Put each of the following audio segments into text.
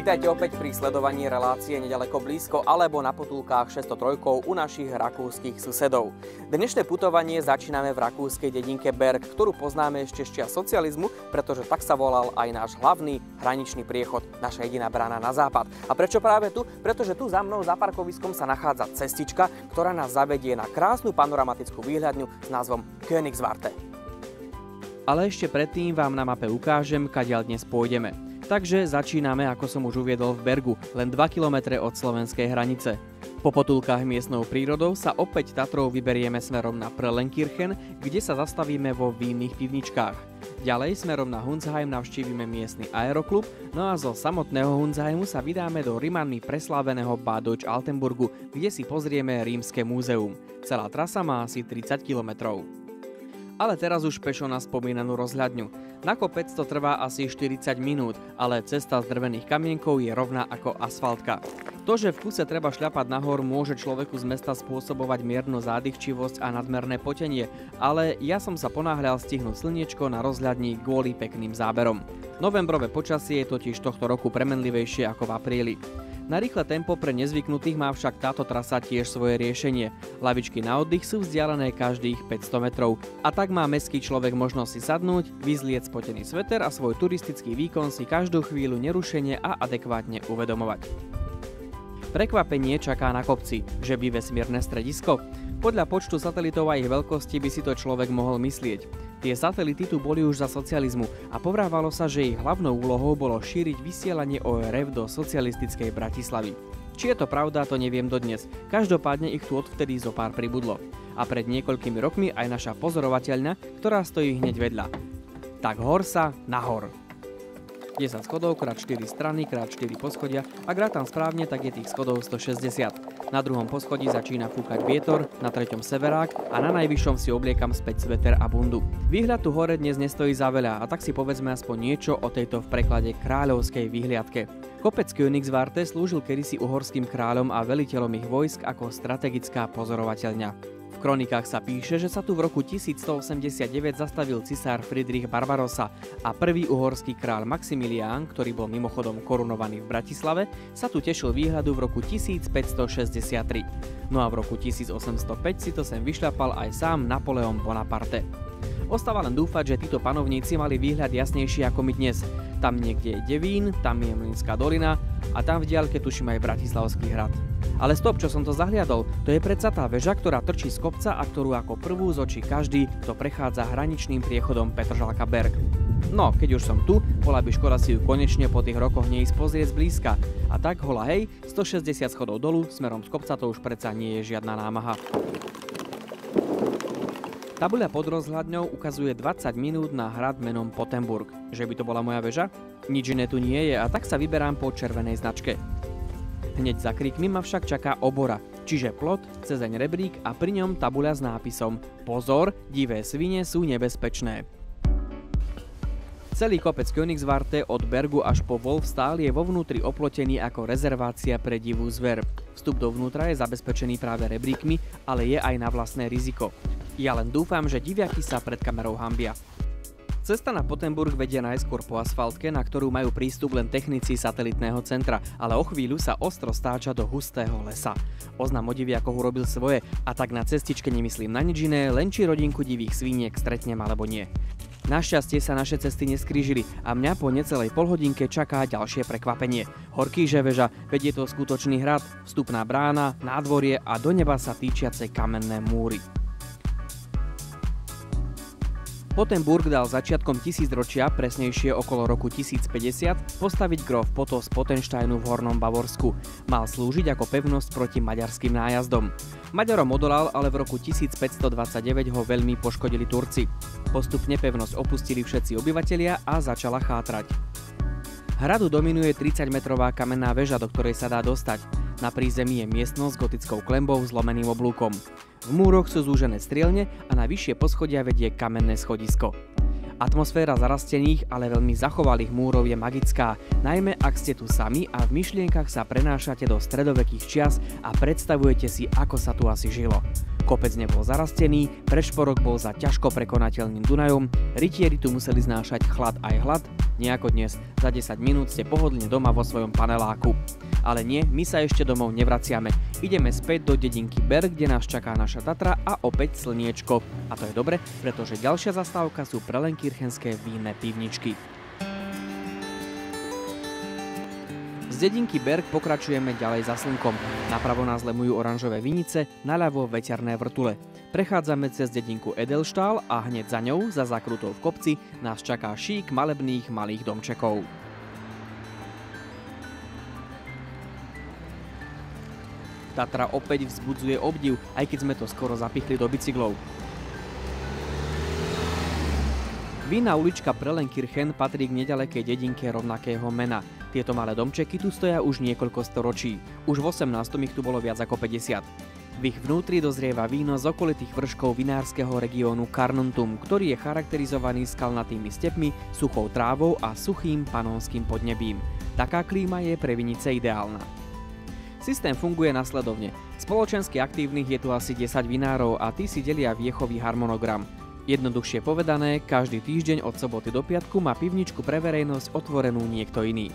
Vítajte opäť pri sledovaní relácie Nedaleko blízko alebo na potulkách 603 u našich rakúskych susedov. Dnešné putovanie začíname v rakúskej dedinke Berg, ktorú poznáme ešte z čias socializmu, pretože tak sa volal aj náš hlavný hraničný priechod, naša jediná brána na západ. A prečo práve tu? Pretože tu za mnou za parkoviskom sa nachádza cestička, ktorá nás zavedie na krásnu panoramatickú výhľadňu s názvom Königswarte. Ale ešte predtým vám na mape ukážem, kadiaľ dnes pôjdeme. Takže začíname, ako som už uviedol, v Bergu, len 2 km od slovenskej hranice. Po potulkách miestnou prírodou sa opäť Tatrou vyberieme smerom na Prellenkirchen, kde sa zastavíme vo vínnych pivničkách. Ďalej smerom na Hunsheim navštívime miestny aeroklub, no a zo samotného Hunsheimu sa vydáme do Rimanmi presláveného Bad Deutsch-Altenburgu, kde si pozrieme Rímske múzeum. Celá trasa má asi 30 km. Ale teraz už pešo na spomínanú rozhľadňu. Na kopec to trvá asi 40 minút, ale cesta z drvených kamienkov je rovná ako asfaltka. To, že v kuse treba šľapať nahor, môže človeku z mesta spôsobovať miernu zádychčivosť a nadmerné potenie, ale ja som sa ponáhľal stihnúť slniečko na rozhľadni kvôli pekným záberom. Novembrové počasie je totiž tohto roku premenlivejšie ako v apríli. Na rýchle tempo pre nezvyknutých má však táto trasa tiež svoje riešenie. Lavičky na oddych sú vzdialené každých 500 metrov. A tak má mestský človek možnosť si sadnúť, vyzlieť spotený sveter a svoj turistický výkon si každú chvíľu nerušene a adekvátne uvedomovať. Prekvapenie čaká na kopci, že by vesmírne stredisko. Podľa počtu satelitov a ich veľkosti by si to človek mohol myslieť. Tie satelity tu boli už za socializmu a povrávalo sa, že ich hlavnou úlohou bolo šíriť vysielanie ORF do socialistickej Bratislavy. Či je to pravda, to neviem dodnes. Každopádne ich tu odvtedy zo pár pribudlo. A pred niekoľkými rokmi aj naša pozorovateľňa, ktorá stojí hneď vedľa. Tak hor sa nahor. 10 schodov krát 4 strany krát 4 poschodia. Ak rátam správne, tak je tých schodov 160. Na druhom poschodí začína fúkať vietor, na treťom severák a na najvyššom si obliekam späť sveter a bundu. Výhľad tu hore dnes nestojí za veľa a tak si povedzme aspoň niečo o tejto v preklade kráľovskej výhliadke. Kopec Königswarte slúžil kedysi uhorským kráľom a veliteľom ich vojsk ako strategická pozorovateľňa. V kronikách sa píše, že sa tu v roku 1189 zastavil cisár Friedrich Barbarossa a prvý uhorský kráľ Maximilián, ktorý bol mimochodom korunovaný v Bratislave, sa tu tešil výhľadu v roku 1563. No a v roku 1805 si to sem vyšľapal aj sám Napoleon Bonaparte. Ostáva len dúfať, že títo panovníci mali výhľad jasnejší ako my dnes. Tam niekde je Devín, tam je Mlynská dolina a tam v diaľke tuším aj Bratislavský hrad. Ale stop, čo som to zahliadol, to je predsa tá väža, ktorá trčí z kopca a ktorú ako prvú zočí každý, kto prechádza hraničným priechodom Petržalka Berg. No, keď už som tu, bola by škoda si ju konečne po tých rokoch neísť pozrieť zblízka. A tak hola hej, 160 schodov dolu, smerom z kopca to už predsa nie je žiadna námaha. Tabuľa pod rozhľadňou ukazuje 20 minút na hrad menom Pottenburg. Že by to bola moja väža? Nič iné tu nie je a tak sa vyberám po červenej značke. Hneď za kríkmi ma však čaká obora, čiže plot, cezeň rebrík a pri ňom tabuľa s nápisom Pozor, divé svine sú nebezpečné. Celý kopec Königswarte od Bergu až po Wolfstal je vo vnútri oplotený ako rezervácia pre divú zver. Vstup dovnútra je zabezpečený práve rebríkmi, ale je aj na vlastné riziko. Ja len dúfam, že diviaky sa pred kamerou hanbia. Cesta na Pottenburg vedie najskôr po asfaltke, na ktorú majú prístup len technici satelitného centra, ale o chvíľu sa ostro stáča do hustého lesa. Oznam o diviakoch urobil svoje a tak na cestičke nemyslím na nič iné, len či rodinku divých sviniek stretnem alebo nie. Našťastie sa naše cesty neskrížili a mňa po necelej polhodinke čaká ďalšie prekvapenie. Horkýže väža, vedie to skutočný hrad, vstupná brána, nádvorie a do neba sa týčiace kamenné múry. Pottenburg dal začiatkom tisícročia, presnejšie okolo roku 1050, postaviť gróf Potto z Pottensteinu v Hornom Bavorsku. Mal slúžiť ako pevnosť proti maďarským nájazdom. Maďarom odolal, ale v roku 1529 ho veľmi poškodili Turci. Postupne pevnosť opustili všetci obyvatelia a začala chátrať. Hradu dominuje 30-metrová kamenná väža, do ktorej sa dá dostať. Na prízemí je miestnosť s gotickou klenbou s lomeným oblúkom. V múroch sú zúžené strielne a na vyššie poschodia vedie kamenné schodisko. Atmosféra zarastených, ale veľmi zachovalých múrov je magická, najmä ak ste tu sami a v myšlienkach sa prenášate do stredovekých čias a predstavujete si, ako sa tu asi žilo. Kopec nebol zarastený, predšporok bol za ťažko prekonateľným Dunajom, rytieri tu museli znášať chlad aj hlad, nejako dnes. Za 10 minút ste pohodlne doma vo svojom paneláku. Ale nie, my sa ešte domov nevraciame. Ideme späť do dedinky Berg, kde nás čaká naša Tatra a opäť slniečko. A to je dobre, pretože ďalšia zastávka sú prelenkirchenské vínne pivničky. Z dedinky Berg pokračujeme ďalej za slnkom. Napravo nás lemujú oranžové vinice, naľavo veterné vrtule. Prechádzame cez dedinku Edelštál a hneď za ňou, za zakrutou v kopci, nás čaká šík malebných malých domčekov. Tatra opäť vzbudzuje obdiv, aj keď sme to skoro zapichli do bicyklov. Vínna ulička Prelenkirchen patrí k nedalekej dedinke rovnakého mena. Tieto malé domčeky tu stoja už niekoľko storočí. Už v 18. ich tu bolo viac ako 50. V ich vnútri dozrieva víno z okolitých vrškov vinárskeho regiónu Carnuntum, ktorý je charakterizovaný skalnatými stepmi, suchou trávou a suchým panónskym podnebím. Taká klíma je pre vinice ideálna. Systém funguje nasledovne. Spoločensky aktívnych je tu asi 10 vinárov a tí si delia viechový harmonogram. Jednoduchšie povedané, každý týždeň od soboty do piatku má pivničku pre verejnosť otvorenú niekto iný.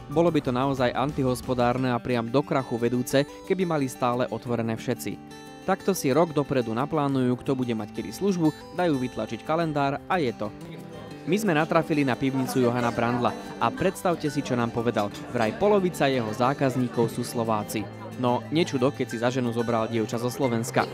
Bolo by to naozaj antihospodárne a priam do krachu vedúce, keby mali stále otvorené všetci. Takto si rok dopredu naplánujú, kto bude mať kedy službu, dajú vytlačiť kalendár a je to. My sme natrafili na pivnicu Johana Brandla a predstavte si, čo nám povedal. Vraj polovica jeho zákazníkov sú Slováci. No, nečudo, keď si za ženu zobral dievča zo Slovenska.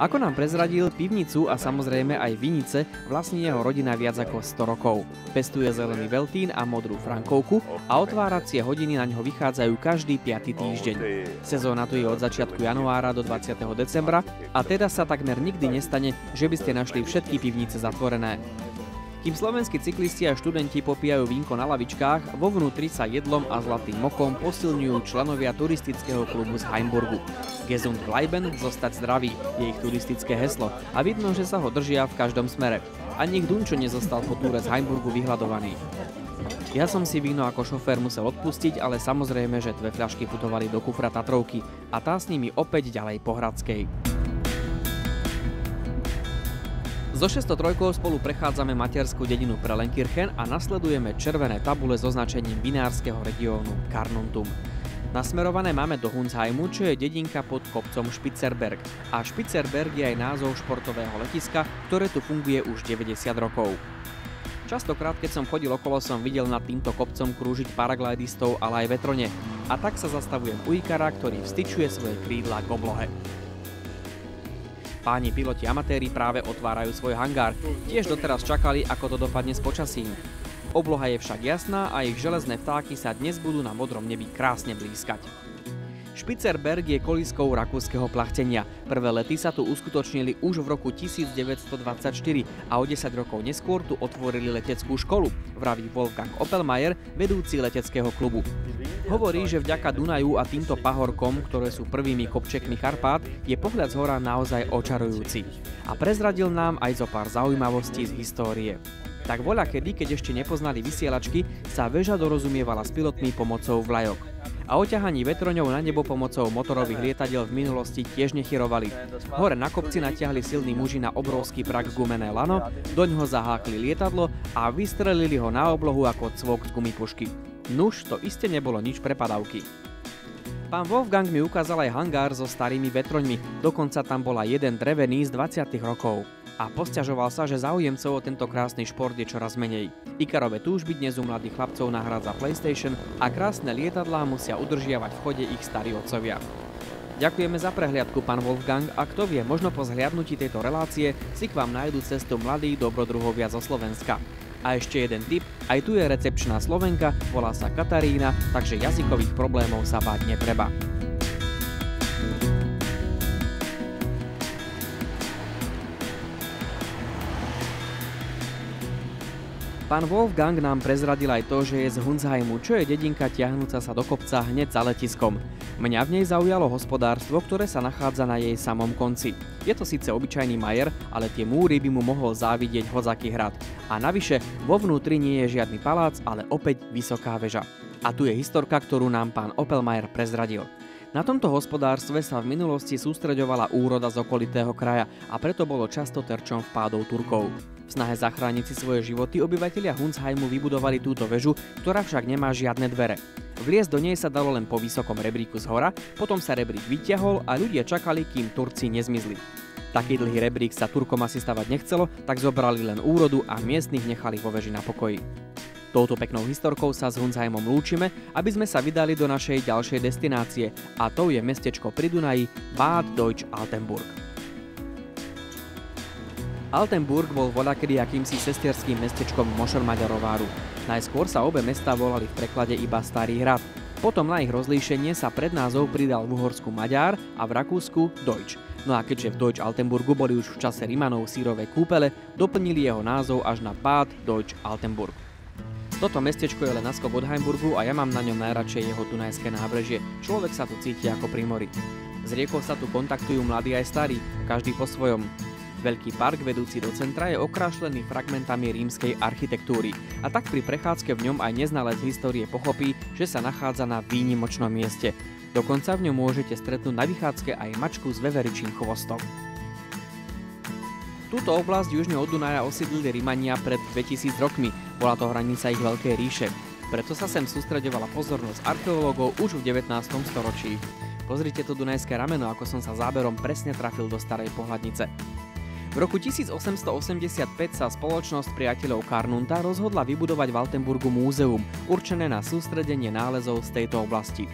Ako nám prezradil, pivnicu a samozrejme aj vinice vlastní jeho rodina viac ako 100 rokov. Pestuje zelený veltín a modrú frankovku a otváracie hodiny na ňo vychádzajú každý 5. týždeň. Sezóna tu je od začiatku januára do 20. decembra a teda sa takmer nikdy nestane, že by ste našli všetky pivnice zatvorené. Kým slovenskí cyklisti a študenti popíjajú vínko na lavičkách, vo vnútri sa jedlom a zlatým mokom posilňujú členovia turistického klubu z Heimburgu. Gesund bleiben, zostať zdravý, je ich turistické heslo a vidno, že sa ho držia v každom smere. Ani ich Dunčo nezostal po túre z Heimburgu vyhľadovaný. Ja som si víno ako šofér musel odpustiť, ale samozrejme, že 2 fľašky putovali do kufra Tatrovky a tá s nimi opäť ďalej po Hradskej. So 603 spolu prechádzame materskú dedinu Prelenkirchen a nasledujeme červené tabule s označením vinárskeho regiónu Carnuntum. Nasmerované máme do Hunsheimu, čo je dedinka pod kopcom Spitzenberg. A Spitzenberg je aj názov športového letiska, ktoré tu funguje už 90 rokov. Častokrát, keď som chodil okolo, som videl nad týmto kopcom krúžiť paraglidistov, ale aj vetrone. A tak sa zastavujem u Ikara, ktorý vstyčuje svoje krídla k oblohe. Páni piloti amatéri práve otvárajú svoj hangár. Tiež doteraz čakali, ako to dopadne s počasím. Obloha je však jasná a ich železné vtáky sa dnes budú na modrom nebi krásne blízkať. Spitzenberg je kolískou rakúskeho plachtenia. Prvé lety sa tu uskutočnili už v roku 1924 a o 10 rokov neskôr tu otvorili leteckú školu, vraví Wolfgang Oppelmayr, vedúci leteckého klubu. Hovorí, že vďaka Dunaju a týmto pahorkom, ktoré sú prvými kopčekmi Karpát, je pohľad z hora naozaj očarujúci. A prezradil nám aj zo pár zaujímavostí z histórie. Tak voľakedy, keď ešte nepoznali vysielačky, sa väža dorozumievala s pilotmi pomocou vlajok. A o ťahaní vetroňov na nebo pomocou motorových lietadiel v minulosti tiež nechyrovali. Hore na kopci natiahli silní muži na obrovský prak gumené lano, doňho zahákli lietadlo a vystrelili ho na oblohu ako cvok z gumipušky. Nuž, to iste nebolo nič pre padavky. Pán Wolfgang mi ukázal aj hangár so starými vetroňmi, dokonca tam bola jeden drevený z 20. rokov. A posťažoval sa, že záujemcov o tento krásny šport je čoraz menej. Ikarové túžby dnes u mladých chlapcov nahrádza PlayStation a krásne lietadlá musia udržiavať v chode ich starí otcovia. Ďakujeme za prehliadku, pán Wolfgang, a kto vie, možno po zhliadnutí tejto relácie si k vám nájdu cestu mladí dobrodruhovia zo Slovenska. A ešte jeden tip, aj tu je recepčná Slovenka, volá sa Katarína, takže jazykových problémov sa báť netreba. Pán Wolfgang nám prezradil aj to, že je z Hunsheimu, čo je dedinka tiahnúca sa do kopca hneď za letiskom. Mňa v nej zaujalo hospodárstvo, ktoré sa nachádza na jej samom konci. Je to síce obyčajný majer, ale tie múry by mu mohol závidieť hodzaký hrad. A navyše, vo vnútri nie je žiadny palác, ale opäť vysoká väža. A tu je historka, ktorú nám pán Oppelmayr prezradil. Na tomto hospodárstve sa v minulosti sústreďovala úroda z okolitého kraja a preto bolo často terčom vpádov Turkov. V snahe zachrániť si svoje životy obyvatelia Hunsheimu vybudovali túto väžu, ktorá však nemá žiadne dvere. Vliesť do nej sa dalo len po vysokom rebríku zhora, potom sa rebrík vyťahol a ľudia čakali, kým Turci nezmizli. Taký dlhý rebrík sa Turkom asi stavať nechcelo, tak zobrali len úrodu a miestnych nechali vo veži na pokoji. Touto peknou historkou sa s Hunsheimom lúčime, aby sme sa vydali do našej ďalšej destinácie, a to je mestečko pri Dunaji Bad Deutsch-Altenburg. Altenburg bol voľakedy akýmsi sesterským mestečkom Mošor-Maďarováru. Najskôr sa obe mestá volali v preklade iba Starý hrad. Potom na ich rozlíšenie sa prednázov pridal v Uhorsku Maďar a v Rakúsku Deutsch. No a keďže v Deutsch-Altenburgu boli už v čase Rimanov sírové kúpele, doplnili jeho názov až na Bad Deutsch-Altenburg. Toto mestečko je len na skok od Heimburgu a ja mám na ňom najradšej jeho dunajské nábrežie. Človek sa tu cíti ako pri mori. Z riekou sa tu kontaktujú mladí aj starí, každý po svojom. Veľký park vedúci do centra je okrášlený fragmentami rímskej architektúry a tak pri prechádzke v ňom aj neznalec histórie pochopí, že sa nachádza na výnimočnom mieste. Dokonca v ňom môžete stretnúť na vychádzke aj mačku s veveričím chvostom. Túto oblasť južne od Dunaja osídlili Rimania pred 2000 rokmi. Bola to hranica ich veľkej ríše. Preto sa sem sústreďovala pozornosť archeológov už v 19. storočí. Pozrite to dunajské rameno, ako som sa záberom presne trafil do starej pohľadnice. V roku 1885 sa spoločnosť priateľov Carnunta rozhodla vybudovať v Altenburgu múzeum, určené na sústredenie nálezov z tejto oblasti.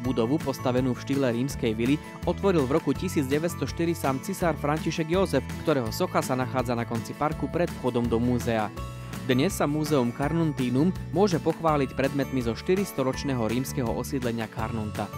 Budovu, postavenú v štýle rímskej vily, otvoril v roku 1904 sám cisár František Jozef, ktorého socha sa nachádza na konci parku pred vchodom do múzea. Dnes sa múzeum Carnuntinum môže pochváliť predmetmi zo 400-ročného rímskeho osídlenia Carnunta.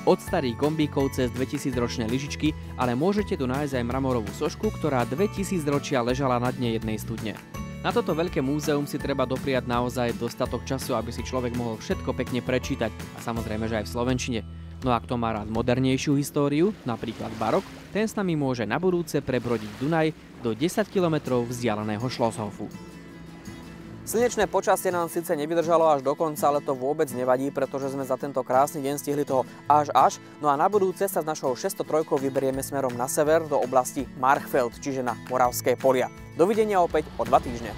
Od starých gombíkov cez 2000-ročné lyžičky, ale môžete tu nájsť aj mramorovú sošku, ktorá 2000 ročia ležala na dne jednej studne. Na toto veľké múzeum si treba dopriať naozaj dostatok času, aby si človek mohol všetko pekne prečítať a samozrejme, že aj v slovenčine. No a kto má rád modernejšiu históriu, napríklad barok, ten s nami môže na budúce prebrodiť Dunaj do 10 km vzdialeného Schlosshofu. Slnečné počasie nám síce nevydržalo až do konca, ale to vôbec nevadí, pretože sme za tento krásny deň stihli toho až. No a na budúce sa s našou 603 vyberieme smerom na sever do oblasti Marchfeld, čiže na Moravské polia. Dovidenia opäť o 2 týždne.